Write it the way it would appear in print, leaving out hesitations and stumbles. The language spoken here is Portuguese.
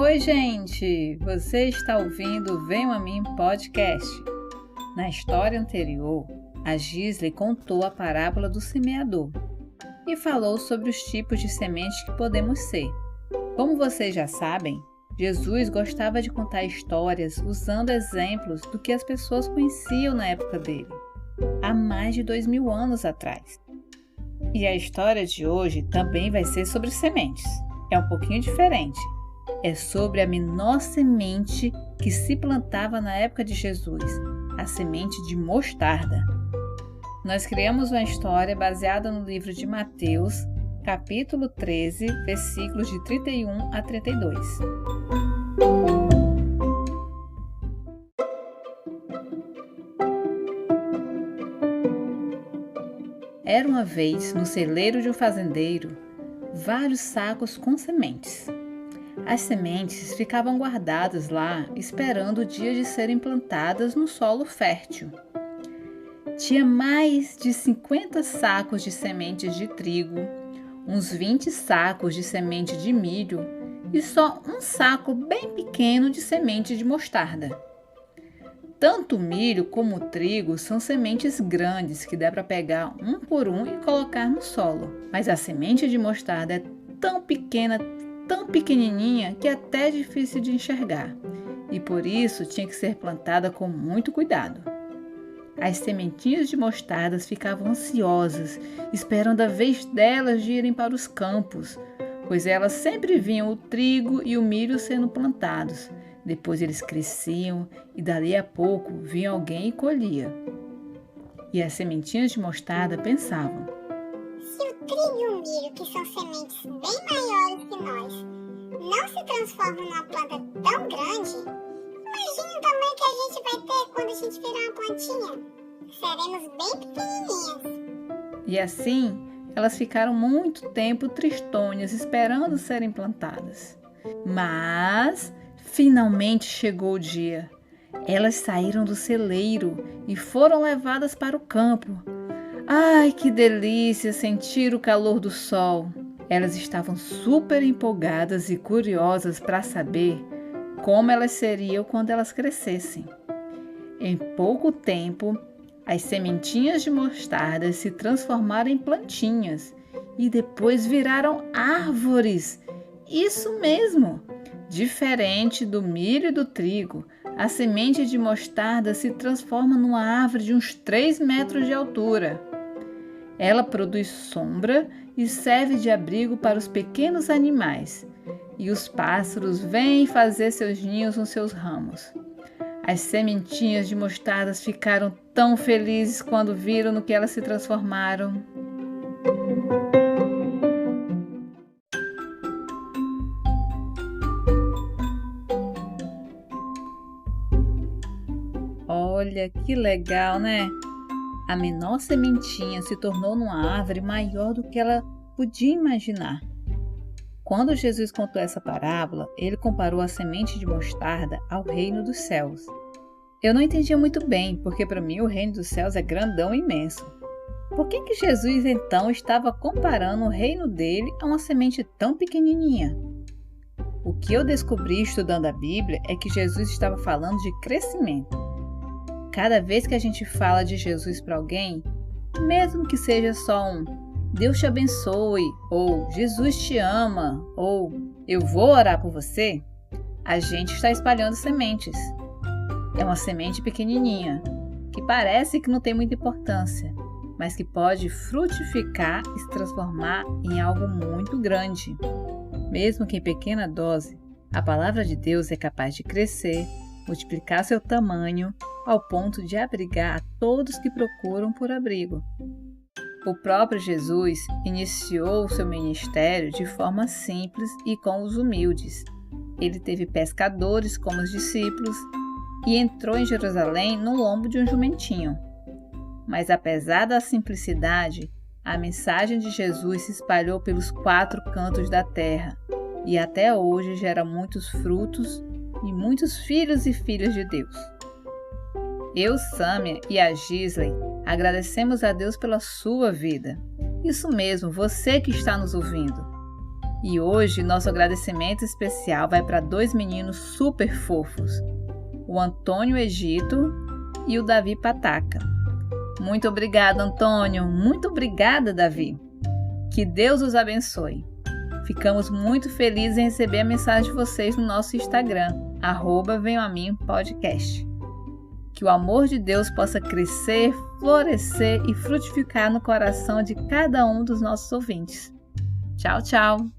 Oi, gente! Você está ouvindo o Venham a Mim podcast. Na história anterior, a Gisley contou a parábola do semeador e falou sobre os tipos de sementes que podemos ser. Como vocês já sabem, Jesus gostava de contar histórias usando exemplos do que as pessoas conheciam na época dele, há mais de 2000 anos atrás. E a história de hoje também vai ser sobre sementes. É um pouquinho diferente. É sobre a menor semente que se plantava na época de Jesus, a semente de mostarda. Nós criamos uma história baseada no livro de Mateus, capítulo 13, versículos de 31 a 32. Era uma vez, no celeiro de um fazendeiro, vários sacos com sementes. As sementes ficavam guardadas lá, esperando o dia de serem plantadas no solo fértil. Tinha mais de 50 sacos de sementes de trigo, uns 20 sacos de semente de milho e só um saco bem pequeno de semente de mostarda. Tanto o milho como o trigo são sementes grandes que dá para pegar um por um e colocar no solo. Mas a semente de mostarda é tão pequena, tão pequenininha, que é até difícil de enxergar. E por isso tinha que ser plantada com muito cuidado. As sementinhas de mostardas ficavam ansiosas, esperando a vez delas de irem para os campos, pois elas sempre viam o trigo e o milho sendo plantados. Depois eles cresciam e dali a pouco vinha alguém e colhia. E as sementinhas de mostarda pensavam: se o trigo e o milho, que são sementes bem maiores que nós, não se transformam numa planta tão grande, imagine o tamanho que a gente vai ter quando a gente virar uma plantinha. Seremos bem pequenininhas. E assim, elas ficaram muito tempo tristonhas, esperando serem plantadas. Mas finalmente chegou o dia. Elas saíram do celeiro e foram levadas para o campo. Ai, que delícia sentir o calor do sol! Elas estavam super empolgadas e curiosas para saber como elas seriam quando elas crescessem. Em pouco tempo, as sementinhas de mostarda se transformaram em plantinhas e depois viraram árvores. Isso mesmo! Diferente do milho e do trigo, a semente de mostarda se transforma numa árvore de uns 3 metros de altura. Ela produz sombra e serve de abrigo para os pequenos animais, e os pássaros vêm fazer seus ninhos nos seus ramos. As sementinhas de mostarda ficaram tão felizes quando viram no que elas se transformaram. Olha que legal, né? A menor sementinha se tornou numa árvore maior do que ela podia imaginar. Quando Jesus contou essa parábola, ele comparou a semente de mostarda ao reino dos céus. Eu não entendia muito bem, porque para mim o reino dos céus é grandão e imenso. Por que Jesus então estava comparando o reino dele a uma semente tão pequenininha? O que eu descobri estudando a Bíblia é que Jesus estava falando de crescimento. Cada vez que a gente fala de Jesus para alguém, mesmo que seja só um Deus te abençoe, ou Jesus te ama, ou eu vou orar por você, a gente está espalhando sementes. É uma semente pequenininha, que parece que não tem muita importância, mas que pode frutificar e se transformar em algo muito grande. Mesmo que em pequena dose, a palavra de Deus é capaz de crescer, multiplicar seu tamanho, ao ponto de abrigar a todos que procuram por abrigo. O próprio Jesus iniciou o seu ministério de forma simples e com os humildes. Ele teve pescadores como os discípulos e entrou em Jerusalém no lombo de um jumentinho. Mas apesar da simplicidade, a mensagem de Jesus se espalhou pelos 4 cantos da terra e até hoje gera muitos frutos e muitos filhos e filhas de Deus. Eu, Sâmia e a Gisley agradecemos a Deus pela sua vida. Isso mesmo, você que está nos ouvindo. E hoje nosso agradecimento especial vai para 2 meninos super fofos, o Antônio Egito e o Davi Pataca. Muito obrigada, Antônio. Muito obrigada, Davi. Que Deus os abençoe. Ficamos muito felizes em receber a mensagem de vocês no nosso Instagram, @venhoamim podcast. Que o amor de Deus possa crescer, florescer e frutificar no coração de cada um dos nossos ouvintes. Tchau, tchau!